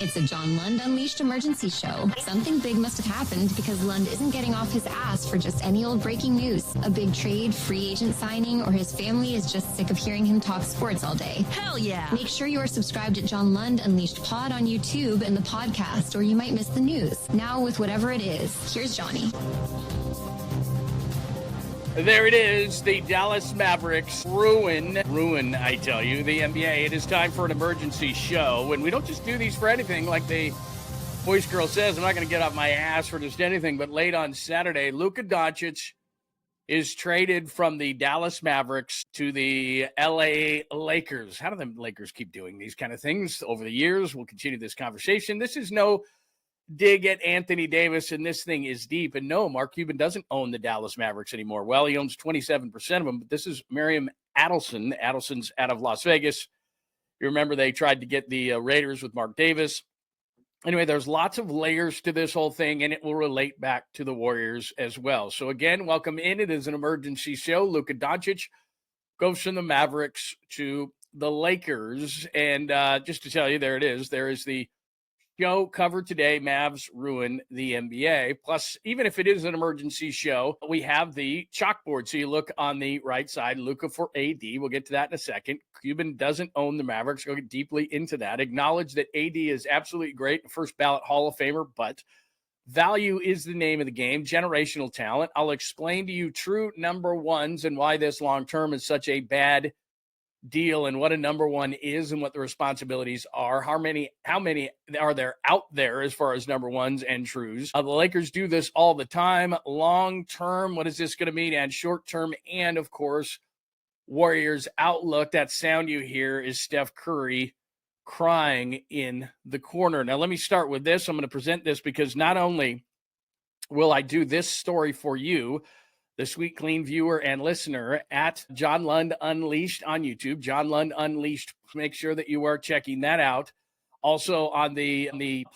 It's a John Lund Unleashed emergency show. Something big must have happened because Lund isn't getting off his ass for just any old breaking news. A big trade, free agent signing, or his family is just sick of hearing him talk sports all day. Hell yeah! Make sure you are subscribed at John Lund Unleashed Pod on YouTube and the podcast, or you might miss the news. Now, with whatever it is, here's Johnny. There it is, the Dallas Mavericks ruin, I tell you, the NBA. It is time for an emergency show, and we don't just do these for anything. Like the voice girl says, I'm not going to get off my ass for just anything, but late on Saturday, Luka Doncic is traded from the Dallas Mavericks to the LA Lakers. How do the Lakers keep doing these kind of things over the years? We'll continue this conversation. This is no dig at Anthony Davis, and this thing is deep. And no, Mark Cuban doesn't own the Dallas Mavericks anymore. Well, he owns 27% of them, but this is Miriam Adelson. Adelson's out of Las Vegas. You remember they tried to get the Raiders with Mark Davis. Anyway, there's lots of layers to this whole thing, and it will relate back to the Warriors as well. So again, welcome in. It is an emergency show. Luka Doncic goes from the Mavericks to the Lakers. And just to tell you, there it is. There is the show covered today. Mavs ruin the NBA. Plus, even if it is an emergency show, we have the chalkboard. So you look on the right side, Luka for AD. We'll get to that in a second. Cuban doesn't own the Mavericks. Go get deeply into that. Acknowledge that AD is absolutely great. First ballot Hall of Famer, but value is the name of the game. Generational talent. I'll explain to you true number ones and why this long-term is such a bad deal and what a number one is and what the responsibilities are. How many are there out there as far as number ones and trues? The Lakers do this all the time. Long term, what is this going to mean? And short term, and of course, Warriors outlook. That sound you hear is Steph Curry crying in the corner. Now, let me start with this. I'm going to present this because not only will I do this story for you, the sweet, clean viewer and listener, at John Lund Unleashed on YouTube. John Lund Unleashed. Make sure that you are checking that out. Also on the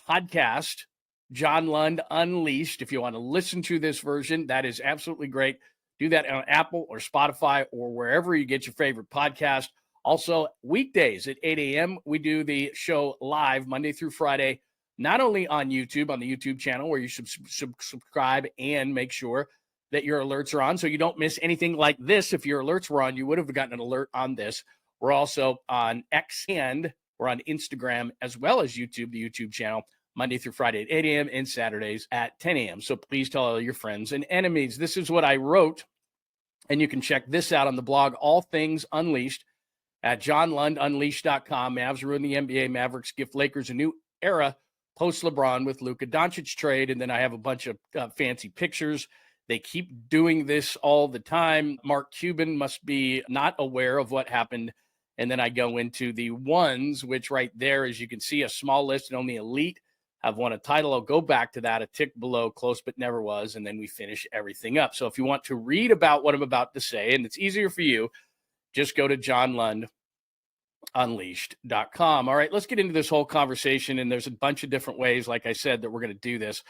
podcast, John Lund Unleashed. If you want to listen to this version, that is absolutely great. Do that on Apple or Spotify or wherever you get your favorite podcast. Also, weekdays at 8 a.m., we do the show live Monday through Friday, not only on YouTube, on the YouTube channel where you should subscribe and make sure that your alerts are on so you don't miss anything like this. If your alerts were on, you would have gotten an alert on this. We're also on X and we're on Instagram as well as YouTube, the YouTube channel, Monday through Friday at 8 a.m. and Saturdays at 10 a.m. So please tell all your friends and enemies. This is what I wrote, and you can check this out on the blog, All Things Unleashed, at johnlundunleashed.com. Mavs ruin the NBA. Mavericks gift Lakers a new era post-LeBron with Luka Doncic trade. And then I have a bunch of fancy pictures. They keep doing this all the time. Mark Cuban must be not aware of what happened. And then I go into the ones, which right there, as you can see, a small list and only elite have won a title. I'll go back to that, a tick below, close but never was, and then we finish everything up. So if you want to read about what I'm about to say, and it's easier for you, just go to johnlundunleashed.com. All right, let's get into this whole conversation, and there's a bunch of different ways, like I said, that we're going to do this.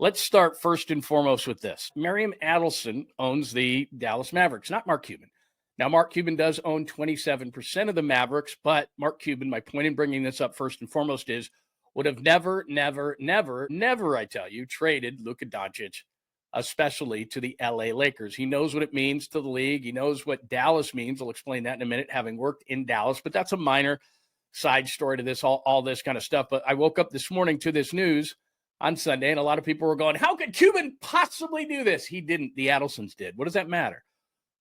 Let's start first and foremost with this. Miriam Adelson owns the Dallas Mavericks, not Mark Cuban. Now, Mark Cuban does own 27% of the Mavericks, but Mark Cuban, my point in bringing this up first and foremost is, would have never, I tell you, traded Luka Doncic, especially to the LA Lakers. He knows what it means to the league. He knows what Dallas means. I'll explain that in a minute, having worked in Dallas, but that's a minor side story to this, all this kind of stuff. But I woke up this morning to this news on Sunday, and a lot of people were going, how could Cuban possibly do this? He didn't. The Adelsons did. What does that matter?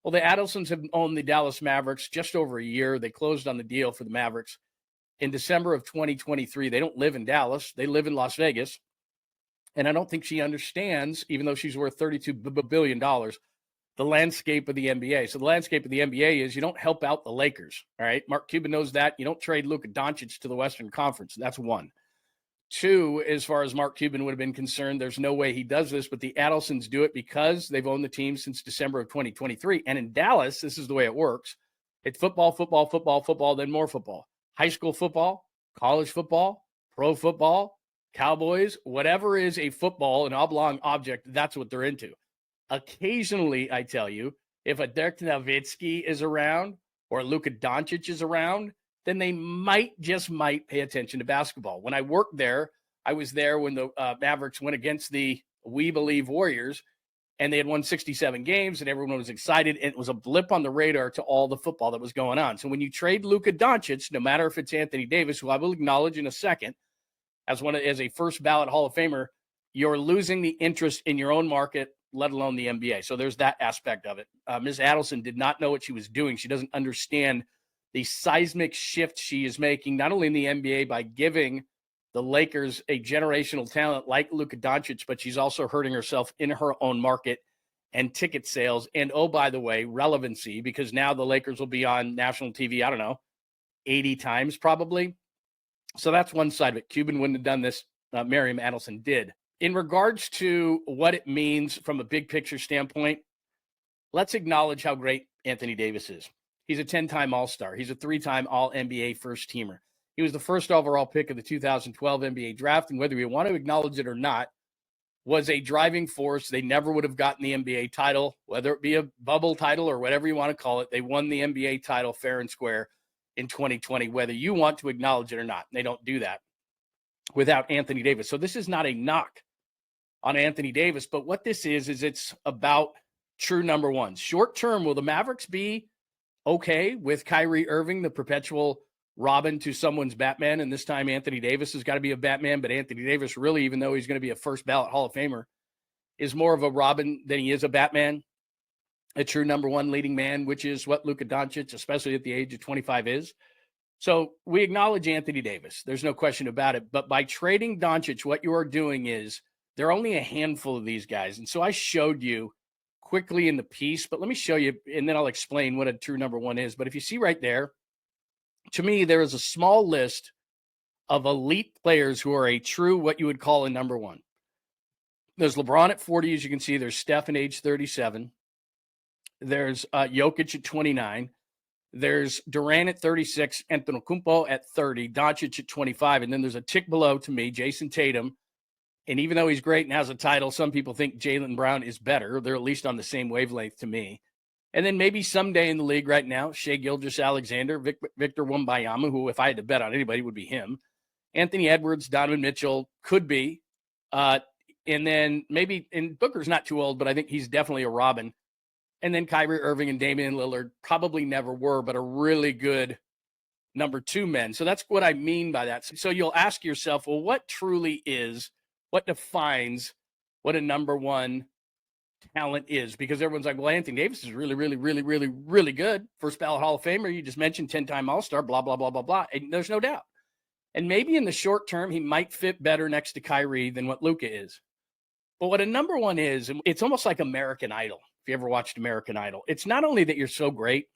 Well, the Adelsons have owned the Dallas Mavericks just over a year. They closed on the deal for the Mavericks in December of 2023. They don't live in Dallas. They live in Las Vegas. And I don't think she understands, even though she's worth $32 billion, the landscape of the NBA. So the landscape of the NBA is you don't help out the Lakers, all right? Mark Cuban knows that. You don't trade Luka Doncic to the Western Conference. That's one. Two, as far as Mark Cuban would have been concerned, there's no way he does this, but the Adelsons do it because they've owned the team since December of 2023. And in Dallas, this is the way it works. It's football, then more football. High school football, college football, pro football, Cowboys, whatever is a football, an oblong object, that's what they're into. Occasionally, I tell you, if a Dirk Nowitzki is around or Luka Doncic is around, then they might pay attention to basketball. When I worked there, I was there when the Mavericks went against the We Believe Warriors, and they had won 67 games, and everyone was excited, and it was a blip on the radar to all the football that was going on. So when you trade Luka Doncic, no matter if it's Anthony Davis, who I will acknowledge in a second, as a first ballot Hall of Famer, you're losing the interest in your own market, let alone the NBA. So there's that aspect of it. Ms. Adelson did not know what she was doing. She doesn't understand the seismic shift she is making, not only in the NBA by giving the Lakers a generational talent like Luka Doncic, but she's also hurting herself in her own market and ticket sales. And, oh, by the way, relevancy, because now the Lakers will be on national TV, I don't know, 80 times probably. So that's one side of it. Cuban wouldn't have done this. Miriam Adelson did. In regards to what it means from a big picture standpoint, let's acknowledge how great Anthony Davis is. He's a 10-time All-Star. He's a 3-time All-NBA first-teamer. He was the first overall pick of the 2012 NBA draft, and whether you want to acknowledge it or not, was a driving force. They never would have gotten the NBA title, whether it be a bubble title or whatever you want to call it. They won the NBA title fair and square in 2020, whether you want to acknowledge it or not. They don't do that without Anthony Davis. So this is not a knock on Anthony Davis, but what this is it's about true number ones. Short term, will the Mavericks be okay with Kyrie Irving, the perpetual Robin to someone's Batman? And this time Anthony Davis has got to be a Batman, but Anthony Davis really, even though he's going to be a first ballot Hall of Famer, is more of a Robin than he is a Batman, a true number one leading man, which is what Luka Doncic, especially at the age of 25, is. So we acknowledge Anthony Davis. There's no question about it. But by trading Doncic, what you are doing is there are only a handful of these guys. And so I showed you quickly in the piece, but let me show you, and then I'll explain what a true number one is. But if you see right there, to me, there is a small list of elite players who are a true, what you would call a number one. There's LeBron at 40, as you can see. There's Steph at age 37. There's Jokic at 29. There's Durant at 36, Antetokounmpo at 30, Doncic at 25. And then there's a tick below, to me, Jason Tatum. And even though he's great and has a title, some people think Jaylen Brown is better. They're at least on the same wavelength to me. And then maybe someday in the league right now, Shai Gilgeous-Alexander, Victor Wembanyama, who if I had to bet on anybody would be him. Anthony Edwards, Donovan Mitchell, could be. And then maybe, and Booker's not too old, but I think he's definitely a Robin. And then Kyrie Irving and Damian Lillard probably never were, but are really good number two men. So that's what I mean by that. So you'll ask yourself, well, what defines what a number one talent is? Because everyone's like, well, Anthony Davis is really, really, really, really, really good. First ballot Hall of Famer. You just mentioned 10-time All-Star, blah, blah, blah, blah, blah. And there's no doubt. And maybe in the short term, he might fit better next to Kyrie than what Luka is. But what a number one is, it's almost like American Idol. If you ever watched American Idol, it's not only that you're so great,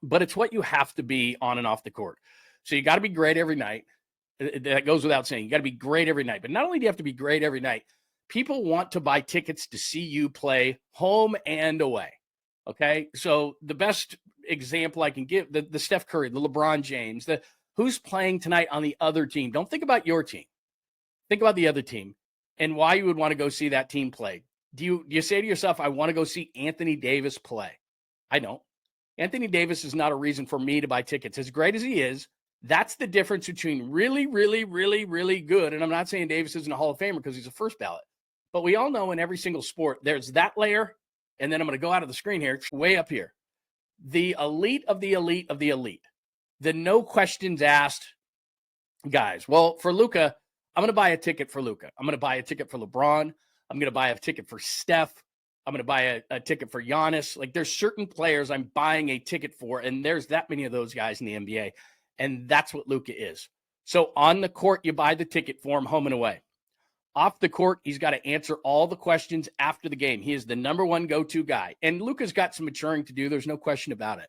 but it's what you have to be on and off the court. So you got to be great every night. That goes without saying. You got to be great every night. But not only do you have to be great every night, people want to buy tickets to see you play home and away. Okay? So the best example I can give, the Steph Curry, the LeBron James, who's playing tonight on the other team. Don't think about your team. Think about the other team and why you would want to go see that team play. Do you say to yourself, I want to go see Anthony Davis play? I don't. Anthony Davis is not a reason for me to buy tickets. As great as he is, that's the difference between really, really, really, really good. And I'm not saying Davis isn't a Hall of Famer because he's a first ballot. But we all know in every single sport, there's that layer. And then I'm going to go out of the screen here, way up here. The elite of the elite of the elite. The no questions asked guys. Well, for Luka, I'm going to buy a ticket for Luka. I'm going to buy a ticket for LeBron. I'm going to buy a ticket for Steph. I'm going to buy a ticket for Giannis. Like, there's certain players I'm buying a ticket for, and there's that many of those guys in the NBA, and that's what Luka is. So on the court, you buy the ticket for him home and away. Off the court, he's got to answer all the questions after the game. He is the number one go-to guy, and Luka's got some maturing to do. There's no question about it.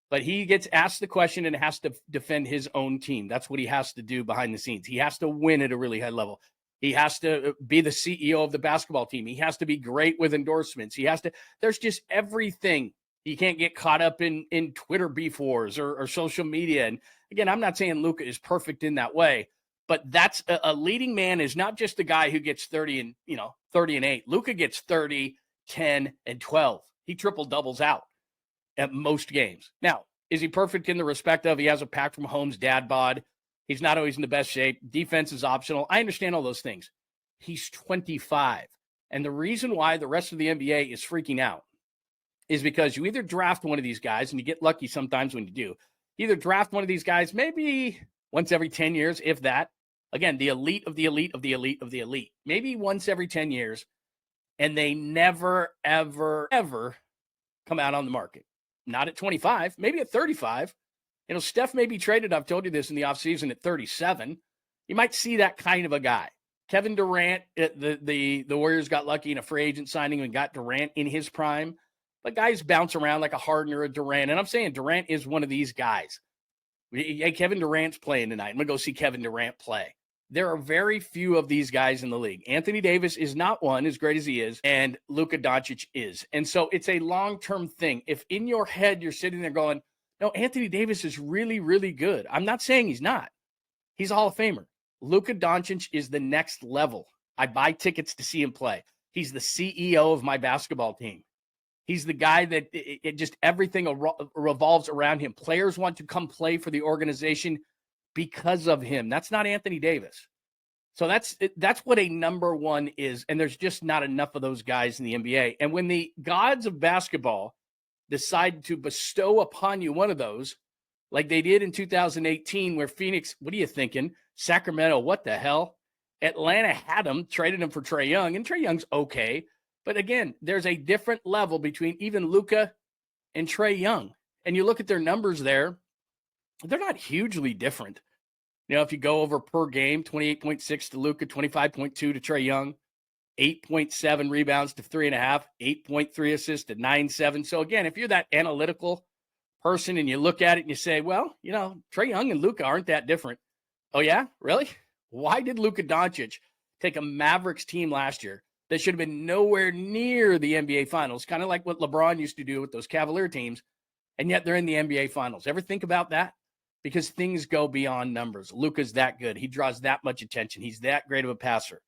But he gets asked the question and has to defend his own team. That's what he has to do behind the scenes. He has to win at a really high level. He has to be the CEO of the basketball team. He has to be great with endorsements. There's just everything. He can't get caught up in Twitter beef wars or social media. And again, I'm not saying Luka is perfect in that way, but that's a leading man is not just the guy who gets 30 and 8. Luka gets 30, 10, and 12. He triple doubles out at most games. Now, Is he perfect in the respect of he has a Patrick Mahomes dad bod? He's not always in the best shape. Defense is optional. I understand all those things. He's 25. And the reason why the rest of the NBA is freaking out is because you either draft one of these guys, and you get lucky sometimes when you do. You either draft one of these guys maybe once every 10 years, if that. Again, the elite of the elite of the elite of the elite. Maybe once every 10 years, and they never, ever, ever come out on the market. Not at 25, maybe at 35. Steph may be traded, I've told you this in the offseason, at 37. You might see that kind of a guy. Kevin Durant, the Warriors got lucky in a free agent signing and got Durant in his prime. But guys bounce around like a Harden or a Durant. And I'm saying Durant is one of these guys. Hey, Kevin Durant's playing tonight. I'm going to go see Kevin Durant play. There are very few of these guys in the league. Anthony Davis is not one, as great as he is, and Luka Doncic is. And so it's a long-term thing. If in your head you're sitting there going, no, Anthony Davis is really, really good. I'm not saying he's not. He's a Hall of Famer. Luka Doncic is the next level. I buy tickets to see him play. He's the CEO of my basketball team. He's the guy that it just everything revolves around him. Players want to come play for the organization because of him. That's not Anthony Davis. So that's what a number one is. And there's just not enough of those guys in the NBA. And when the gods of basketball decide to bestow upon you one of those, like they did in 2018, where Phoenix, what are you thinking? Sacramento, what the hell? Atlanta had him, traded him for Trae Young, and Trae Young's okay. But again, there's a different level between even Luka and Trae Young. And you look at their numbers there, they're not hugely different. If you go over per game, 28.6 to Luka, 25.2 to Trae Young, 8.7 rebounds to 3.5, 8.3 assists to 9.7. So again, if you're that analytical person and you look at it and you say, well, Trae Young and Luka aren't that different. Oh yeah? Really? Why did Luka Doncic take a Mavericks team last year that should have been nowhere near the NBA Finals, kind of like what LeBron used to do with those Cavalier teams, and yet they're in the NBA Finals? Ever think about that? Because things go beyond numbers. Luka's that good. He draws that much attention. He's that great of a passer.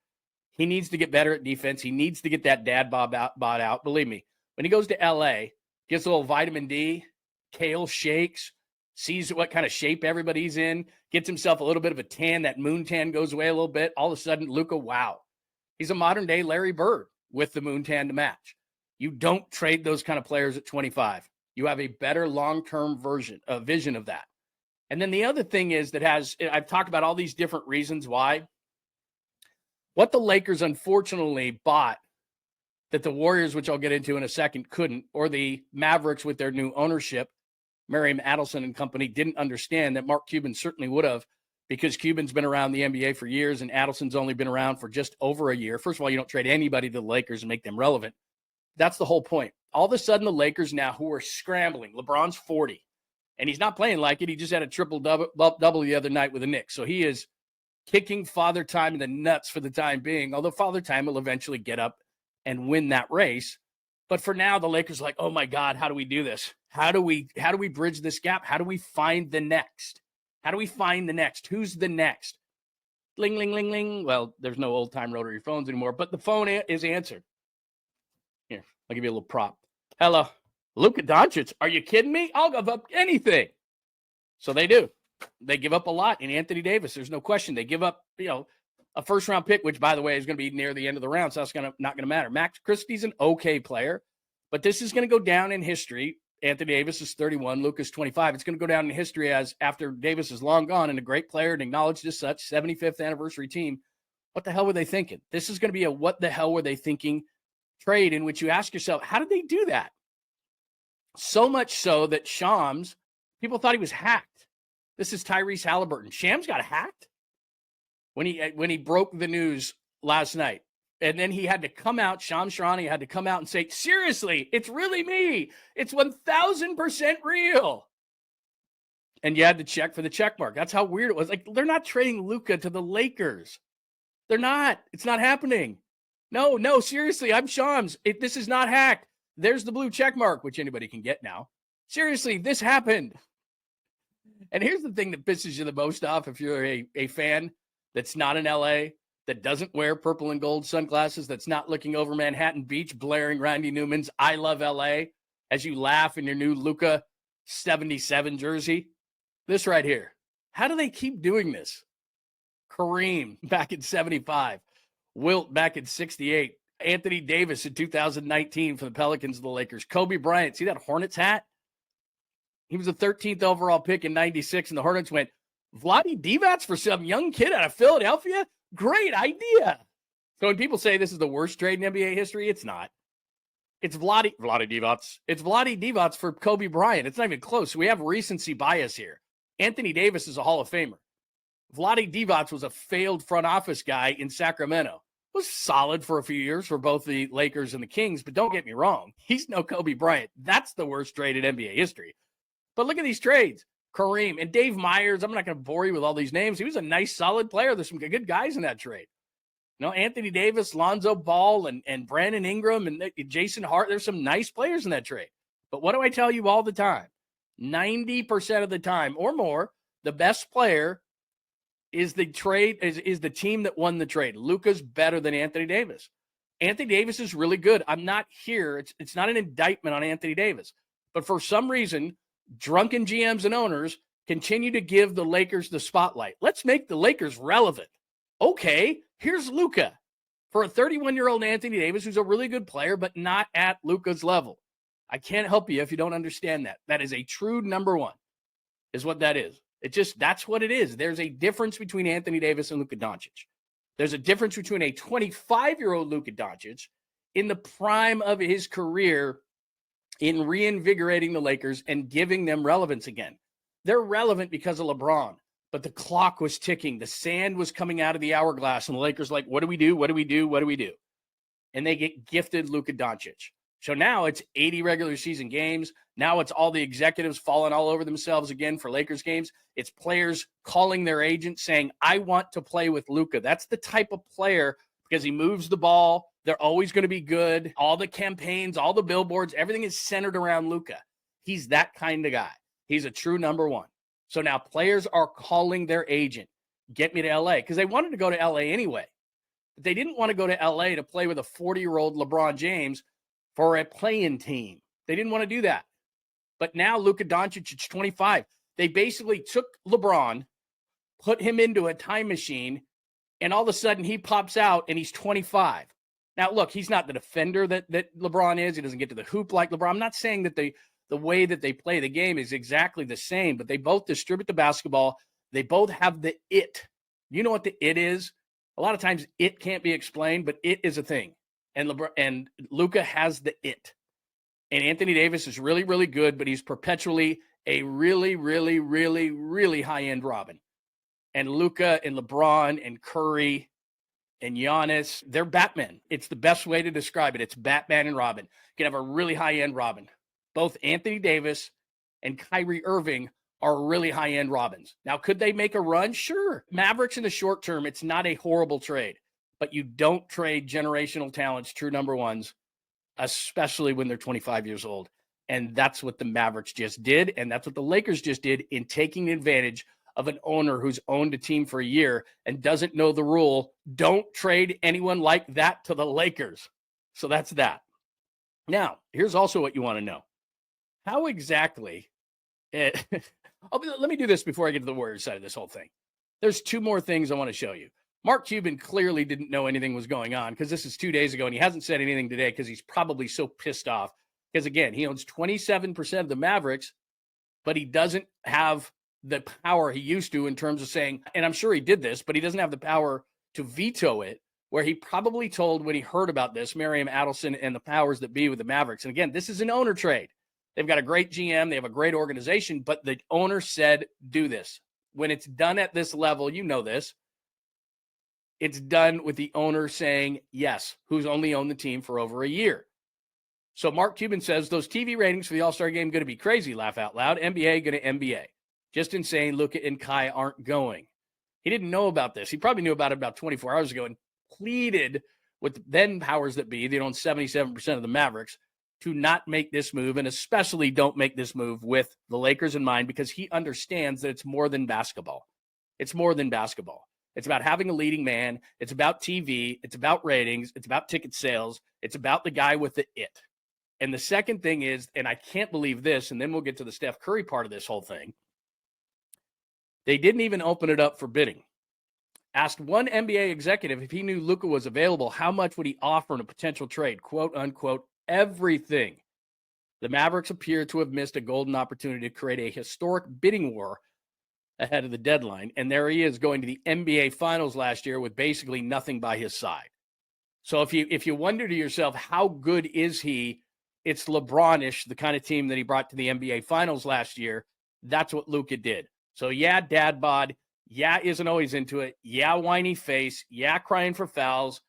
He needs to get better at defense. He needs to get that dad bod out. Believe me, when he goes to LA, gets a little vitamin D, kale shakes, sees what kind of shape everybody's in, gets himself a little bit of a tan. That moon tan goes away a little bit. All of a sudden, Luka, wow. He's a modern-day Larry Bird with the moon tan to match. You don't trade those kind of players at 25. You have a better long-term vision of that. And then the other thing is I've talked about all these different reasons why. What the Lakers unfortunately bought that the Warriors, which I'll get into in a second, couldn't, or the Mavericks with their new ownership, Miriam Adelson and company, didn't understand that Mark Cuban certainly would have, because Cuban's been around the NBA for years and Adelson's only been around for just over a year. First of all, you don't trade anybody to the Lakers and make them relevant. That's the whole point. All of a sudden, the Lakers now, who are scrambling, LeBron's 40, and he's not playing like it. He just had a triple-double the other night with the Knicks. So he is kicking Father Time in the nuts for the time being, although Father Time will eventually get up and win that race. But for now, the Lakers are like, oh my God, how do we do this? How do we bridge this gap? How do we find the next? How do we find the next? Who's the next? Ling, ling, ling, ling. Well, there's no old-time rotary phones anymore, but the phone is answered. Here, I'll give you a little prop. Hello. Luka Doncic, are you kidding me? I'll give up anything. So they do. They give up a lot in Anthony Davis. There's no question. They give up, a first-round pick, which, by the way, is going to be near the end of the round, so that's not going to matter. Max Christie's an okay player, but this is going to go down in history. Anthony Davis is 31, Luka's 25. It's going to go down in history as, after Davis is long gone and a great player and acknowledged as such, 75th anniversary team. What the hell were they thinking? This is going to be a what the hell were they thinking trade in which you ask yourself, how did they do that? So much so that Shams, people thought he was hacked. This is Tyrese Halliburton. Shams got hacked when he broke the news last night. And then he had to come out, Shams Charania had to come out and say, seriously, it's really me. It's 1,000% real. And you had to check for the check mark. That's how weird it was. Like, they're not trading Luka to the Lakers. They're not. It's not happening. No, seriously, I'm Shams. This is not hacked. There's the blue check mark, which anybody can get now. Seriously, this happened. And here's the thing that pisses you the most off if you're a fan that's not in LA, that doesn't wear purple and gold sunglasses, that's not looking over Manhattan Beach, blaring Randy Newman's I Love LA as you laugh in your new Luka 77 jersey. This right here. How do they keep doing this? Kareem back in 75. Wilt back in 68. Anthony Davis in 2019 for the Pelicans and the Lakers. Kobe Bryant. See that Hornets hat? He was the 13th overall pick in 96, and the Hornets went, Vlade Divac for some young kid out of Philadelphia? Great idea. So when people say this is the worst trade in NBA history, it's not. It's Vlade Divac. It's Vlade Divac for Kobe Bryant. It's not even close. We have recency bias here. Anthony Davis is a Hall of Famer. Vlade Divac was a failed front office guy in Sacramento. Was solid for a few years for both the Lakers and the Kings, but don't get me wrong. He's no Kobe Bryant. That's the worst trade in NBA history. But look at these trades. Kareem and Dave Myers. I'm not going to bore you with all these names. He was a nice, solid player. There's some good guys in that trade. You know, Anthony Davis, Lonzo Ball, and Brandon Ingram, and Jason Hart. There's some nice players in that trade. But what do I tell you all the time? 90% of the time or more, the best player is the trade, is the team that won the trade. Luka's better than Anthony Davis. Anthony Davis is really good. I'm not here. It's not an indictment on Anthony Davis. But for some reason, drunken GMs and owners continue to give the Lakers the spotlight. Let's make the Lakers relevant. Okay, here's Luka. For a 31-year-old Anthony Davis, who's a really good player, but not at Luka's level. I can't help you if you don't understand that. That is a true number one, is what that is. That's what it is. There's a difference between Anthony Davis and Luka Doncic. There's a difference between a 25-year-old Luka Doncic in the prime of his career in reinvigorating the Lakers and giving them relevance again. They're relevant because of LeBron, but the clock was ticking. The sand was coming out of the hourglass, and the Lakers like, what do we do? What do we do? What do we do? And they get gifted Luka Doncic. So now it's 80 regular season games. Now it's all the executives falling all over themselves again for Lakers games. It's players calling their agents saying, I want to play with Luka. That's the type of player because he moves the ball. They're always going to be good. All the campaigns, all the billboards, everything is centered around Luka. He's that kind of guy. He's a true number one. So now players are calling their agent, get me to LA, because they wanted to go to LA anyway. But they didn't want to go to LA to play with a 40-year-old LeBron James for a play-in team. They didn't want to do that. But now Luka Doncic is 25. They basically took LeBron, put him into a time machine, and all of a sudden he pops out and he's 25. Now, look, he's not the defender that LeBron is. He doesn't get to the hoop like LeBron. I'm not saying that the way that they play the game is exactly the same, but they both distribute the basketball. They both have the it. You know what the it is? A lot of times it can't be explained, but it is a thing. And Luka has the it. And Anthony Davis is really, really good, but he's perpetually a really, really, really, really high-end Robin. And Luka and LeBron and Curry and Giannis, they're Batman. It's the best way to describe it. It's Batman and Robin. You can have a really high-end Robin. Both Anthony Davis and Kyrie Irving are really high-end Robins. Now, could they make a run? Sure. Mavericks in the short term, it's not a horrible trade. But you don't trade generational talents, true number ones, especially when they're 25 years old. And that's what the Mavericks just did. And that's what the Lakers just did in taking advantage of an owner who's owned a team for a year and doesn't know the rule. Don't trade anyone like that to the Lakers. So that's that. Now, here's also what you want to know. How exactly let me do this before I get to the Warriors side of this whole thing. There's two more things I want to show you. Mark Cuban clearly didn't know anything was going on because this is 2 days ago, and he hasn't said anything today because he's probably so pissed off. Because, again, he owns 27% of the Mavericks, but he doesn't have the power he used to in terms of saying, and I'm sure he did this, but he doesn't have the power to veto it, where he probably told when he heard about this, Miriam Adelson and the powers that be with the Mavericks. And, again, this is an owner trade. They've got a great GM. They have a great organization, but the owner said, do this. When it's done at this level, you know this. It's done with the owner saying yes, who's only owned the team for over a year. So Mark Cuban says those TV ratings for the All-Star game going to be crazy, laugh out loud. NBA going to NBA. Just insane. Luka and Kai aren't going. He didn't know about this. He probably knew about it about 24 hours ago and pleaded with then powers that be, they own 77% of the Mavericks, to not make this move, and especially don't make this move with the Lakers in mind, because he understands that it's more than basketball. It's more than basketball. It's about having a leading man. It's about TV. It's about ratings. It's about ticket sales. It's about the guy with the it. And the second thing is, and I can't believe this, and then we'll get to the Steph Curry part of this whole thing. They didn't even open it up for bidding. Asked one NBA executive if he knew Luka was available, how much would he offer in a potential trade? Quote, unquote, everything. The Mavericks appear to have missed a golden opportunity to create a historic bidding war ahead of the deadline. And there he is going to the NBA Finals last year with basically nothing by his side. So if you wonder to yourself, how good is he? It's LeBron-ish, the kind of team that he brought to the NBA Finals last year. That's what Luka did. So, yeah, dad bod. Yeah, isn't always into it. Yeah, whiny face. Yeah, crying for fouls.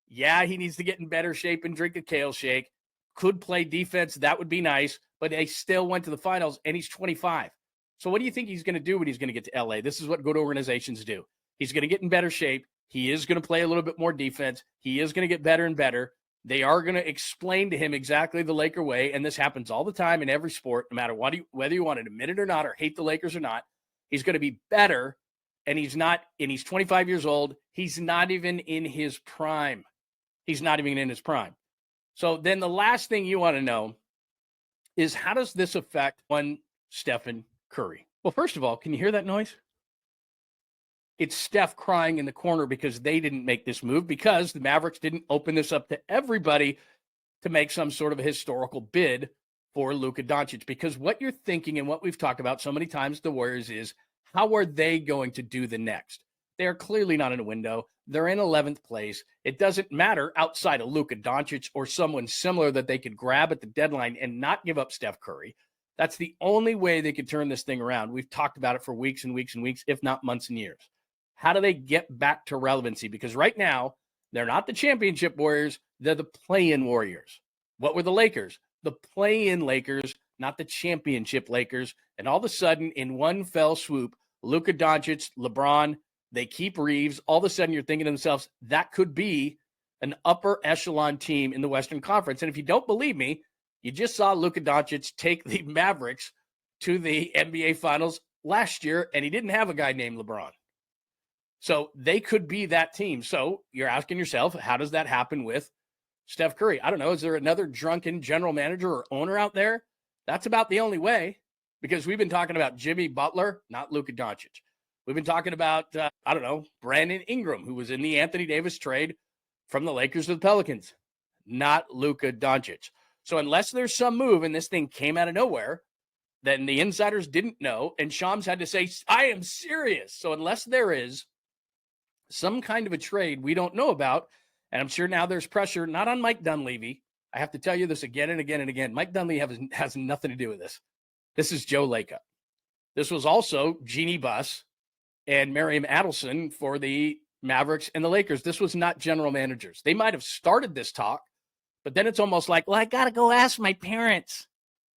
Yeah, he needs to get in better shape and drink a kale shake. Could play defense. That would be nice. But they still went to the finals, and he's 25. So what do you think he's going to do when he's going to get to L.A.? This is what good organizations do. He's going to get in better shape. He is going to play a little bit more defense. He is going to get better and better. They are going to explain to him exactly the Laker way, and this happens all the time in every sport, no matter whether you want to admit it or not or hate the Lakers or not. He's going to be better, and he's 25 years old. He's not even in his prime. He's not even in his prime. So then the last thing you want to know is, how does this affect one Stephen Curry? Well, first of all, can you hear that noise? It's Steph crying in the corner because they didn't make this move, because the Mavericks didn't open this up to everybody to make some sort of a historical bid for Luka Doncic. Because what you're thinking, and what we've talked about so many times, the Warriors, is how are they going to do the next? They're clearly not in a window. They're in 11th place. It doesn't matter outside of Luka Doncic or someone similar that they could grab at the deadline and not give up Steph Curry. That's the only way they could turn this thing around. We've talked about it for weeks and weeks and weeks, if not months and years. How do they get back to relevancy? Because right now, they're not the championship Warriors. They're the play-in Warriors. What were the Lakers? The play-in Lakers, not the championship Lakers. And all of a sudden, in one fell swoop, Luka Doncic, LeBron, they keep Reeves. All of a sudden, you're thinking to themselves, that could be an upper echelon team in the Western Conference. And if you don't believe me, you just saw Luka Doncic take the Mavericks to the NBA Finals last year, and he didn't have a guy named LeBron. So they could be that team. So you're asking yourself, how does that happen with Steph Curry? I don't know. Is there another drunken general manager or owner out there? That's about the only way, because we've been talking about Jimmy Butler, not Luka Doncic. We've been talking about, Brandon Ingram, who was in the Anthony Davis trade from the Lakers to the Pelicans, not Luka Doncic. So unless there's some move and this thing came out of nowhere, then the insiders didn't know, and Shams had to say, I am serious. So unless there is some kind of a trade we don't know about, and I'm sure now there's pressure, not on Mike Dunleavy. I have to tell you this again and again and again. Mike Dunleavy has nothing to do with this. This is Joe Lacob. This was also Jeannie Buss and Miriam Adelson for the Mavericks and the Lakers. This was not general managers. They might have started this talk, but then it's almost like, well, I got to go ask my parents.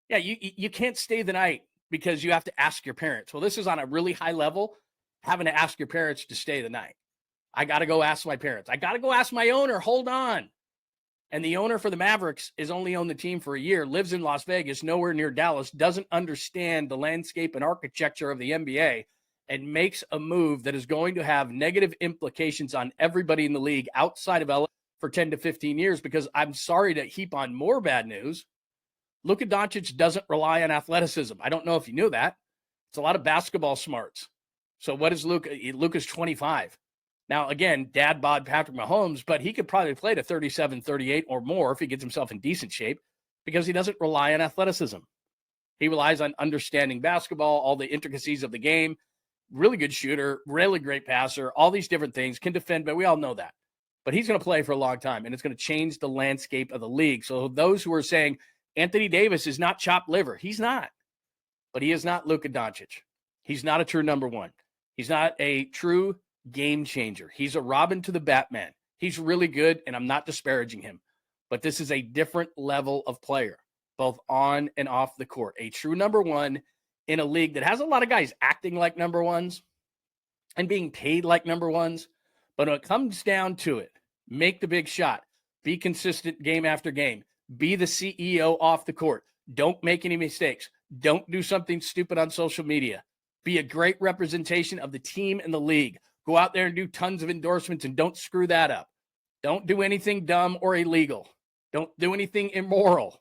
Yeah, you can't stay the night because you have to ask your parents. Well, this is on a really high level, having to ask your parents to stay the night. I got to go ask my parents. I got to go ask my owner. Hold on. And the owner for the Mavericks is only owned the team for a year, lives in Las Vegas, nowhere near Dallas, doesn't understand the landscape and architecture of the NBA, and makes a move that is going to have negative implications on everybody in the league outside of LA for 10 to 15 years. Because I'm sorry to heap on more bad news, Luka Doncic doesn't rely on athleticism. I don't know if you knew that. It's a lot of basketball smarts. So what is Luka? Luka's 25. Now, again, dad bod Patrick Mahomes, but he could probably play to 37, 38 or more if he gets himself in decent shape, because he doesn't rely on athleticism. He relies on understanding basketball, all the intricacies of the game, really good shooter, really great passer, all these different things, can defend, but we all know that. But he's going to play for a long time, and it's going to change the landscape of the league. So those who are saying Anthony Davis is not chopped liver, he's not. But he is not Luka Doncic. He's not a true number one. He's not a true game changer. He's a Robin to the Batman. He's really good, and I'm not disparaging him. But this is a different level of player, both on and off the court. A true number one in a league that has a lot of guys acting like number ones and being paid like number ones. But when it comes down to it, make the big shot. Be consistent game after game. Be the CEO off the court. Don't make any mistakes. Don't do something stupid on social media. Be a great representation of the team and the league. Go out there and do tons of endorsements and don't screw that up. Don't do anything dumb or illegal. Don't do anything immoral.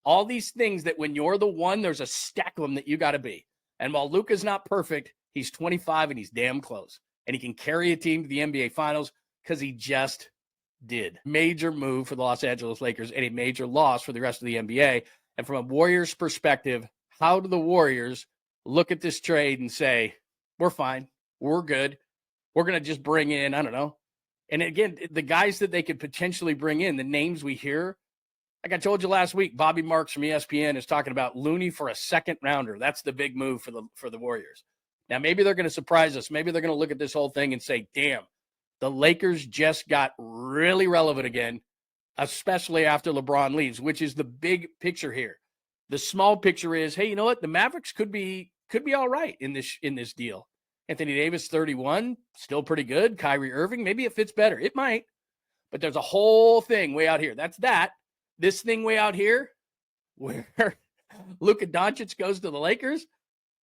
All these things that when you're the one, there's a stack of them that you got to be. And while Luka's not perfect, he's 25 and he's damn close. And he can carry a team to the NBA Finals because he just did. Major move for the Los Angeles Lakers and a major loss for the rest of the NBA. And from a Warriors perspective, how do the Warriors look at this trade and say, we're fine, we're good, we're going to just bring in, I don't know. And again, the guys that they could potentially bring in, the names we hear, like I told you last week, Bobby Marks from ESPN is talking about Looney for a second rounder. That's the big move for the Warriors. Now, maybe they're going to surprise us. Maybe they're going to look at this whole thing and say, damn, the Lakers just got really relevant again, especially after LeBron leaves, which is the big picture here. The small picture is, hey, you know what? The Mavericks could be all right in this deal. Anthony Davis, 31, still pretty good. Kyrie Irving, maybe it fits better. It might. But there's a whole thing way out here. That's that. This thing way out here, where Luka Doncic goes to the Lakers,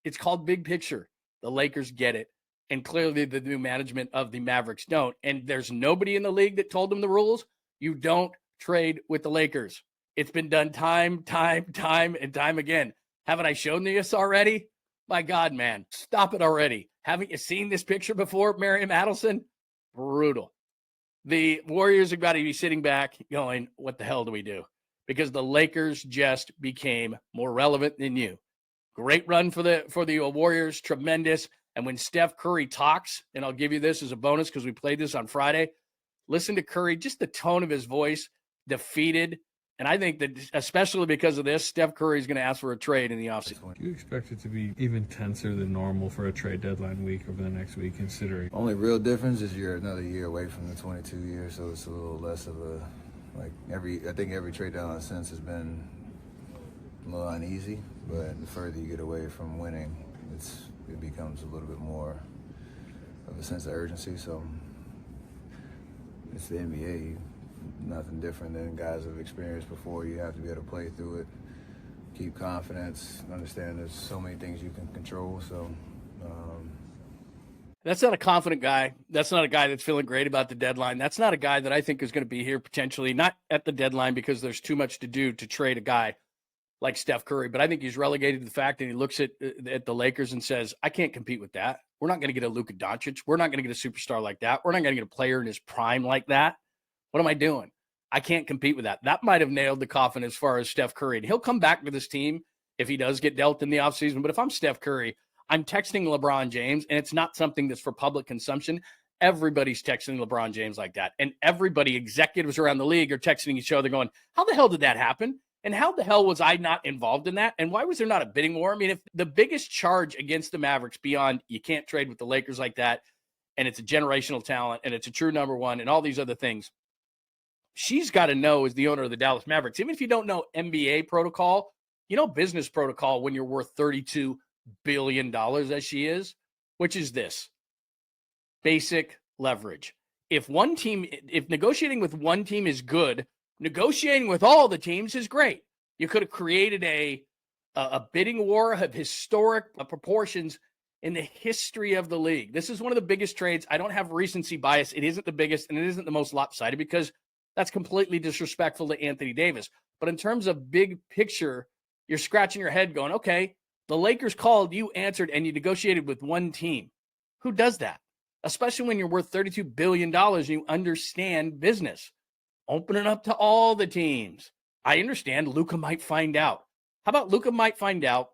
it's called big picture. The Lakers get it. And clearly the new management of the Mavericks don't. And there's nobody in the league that told them the rules. You don't trade with the Lakers. It's been done time and time again. Haven't I shown you this already? My God, man, stop it already. Haven't you seen this picture before, Miriam Adelson? Brutal. The Warriors have got to be sitting back going, what the hell do we do? Because the Lakers just became more relevant than you. Great run for the Warriors, tremendous. And when Steph Curry talks, and I'll give you this as a bonus because we played this on Friday, listen to Curry, just the tone of his voice, defeated. And I think that especially because of this, Steph Curry is going to ask for a trade in the offseason. Do you expect it to be even tenser than normal for a trade deadline week over the next week, considering? Only real difference is you're another year away from the 22 years, so it's a little less of a, I think every trade deadline since has been a little uneasy, but the further you get away from winning, it becomes a little bit more of a sense of urgency. So it's the NBA. Nothing different than guys have experienced before. You have to be able to play through it, keep confidence, understand there's so many things you can control. So that's not a confident guy. That's not a guy that's feeling great about the deadline. That's not a guy that I think is going to be here potentially, not at the deadline because there's too much to do to trade a guy like Steph Curry. But I think he's relegated to the fact that he looks at the Lakers and says, I can't compete with that. We're not going to get a Luka Doncic. We're not going to get a superstar like that. We're not going to get a player in his prime like that. What am I doing? I can't compete with that. That might have nailed the coffin as far as Steph Curry. And he'll come back to this team if he does get dealt in the offseason. But if I'm Steph Curry, I'm texting LeBron James, and it's not something that's for public consumption. Everybody's texting LeBron James like that. And everybody, executives around the league, are texting each other going, how the hell did that happen? And how the hell was I not involved in that? And why was there not a bidding war? I mean, if the biggest charge against the Mavericks beyond you can't trade with the Lakers like that, and it's a generational talent, and it's a true number one, and all these other things, she's got to know as the owner of the Dallas Mavericks, even if you don't know NBA protocol, you know business protocol when you're worth $32 billion as she is, which is this. Basic leverage. If negotiating with one team is good, negotiating with all the teams is great. You could have created a bidding war of historic proportions in the history of the league. This is one of the biggest trades. I don't have recency bias. It isn't the biggest, and it isn't the most lopsided because that's completely disrespectful to Anthony Davis. But in terms of big picture, you're scratching your head going, okay, the Lakers called, you answered, and you negotiated with one team. Who does that? Especially when you're worth $32 billion and you understand business. Open it up to all the teams. I understand Luka might find out. How about Luka might find out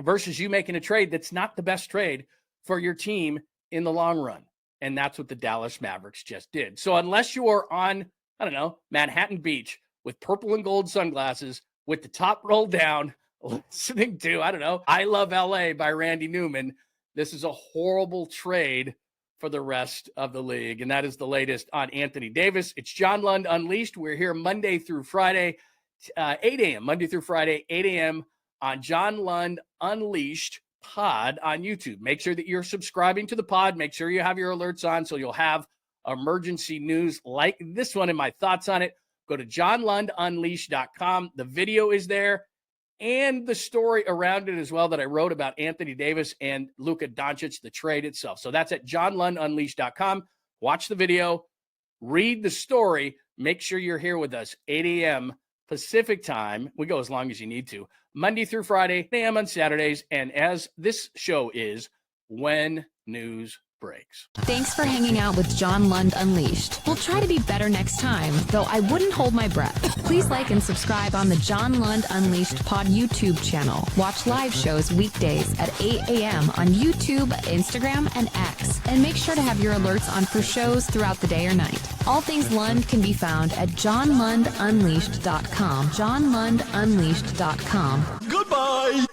versus you making a trade that's not the best trade for your team in the long run? And that's what the Dallas Mavericks just did. So unless you are on, I don't know, Manhattan Beach with purple and gold sunglasses with the top rolled down, listening to, I don't know, I Love LA by Randy Newman, this is a horrible trade for the rest of the league. And that is the latest on Anthony Davis. It's John Lund Unleashed. We're here Monday through Friday, 8 a.m., Monday through Friday, 8 a.m. on John Lund Unleashed pod on YouTube. Make sure that you're subscribing to the pod. Make sure you have your alerts on so you'll have emergency news like this one and my thoughts on it. Go to johnlundunleashed.com. The video is there and the story around it as well that I wrote about Anthony Davis and Luka Doncic, the trade itself. So that's at johnlundunleashed.com. Watch the video, read the story. Make sure you're here with us, 8 a.m. Pacific time. We go as long as you need to. Monday through Friday, 10 a.m. on Saturdays, and as this show is, when news breaks. Thanks for hanging out with John Lund Unleashed. We'll try to be better next time, though I wouldn't hold my breath. Please like and subscribe on the John Lund Unleashed Pod YouTube channel. Watch live shows weekdays at 8 a.m. on YouTube, Instagram, and X. And make sure to have your alerts on for shows throughout the day or night. All things Lund can be found at johnlundunleashed.com. johnlundunleashed.com. Goodbye!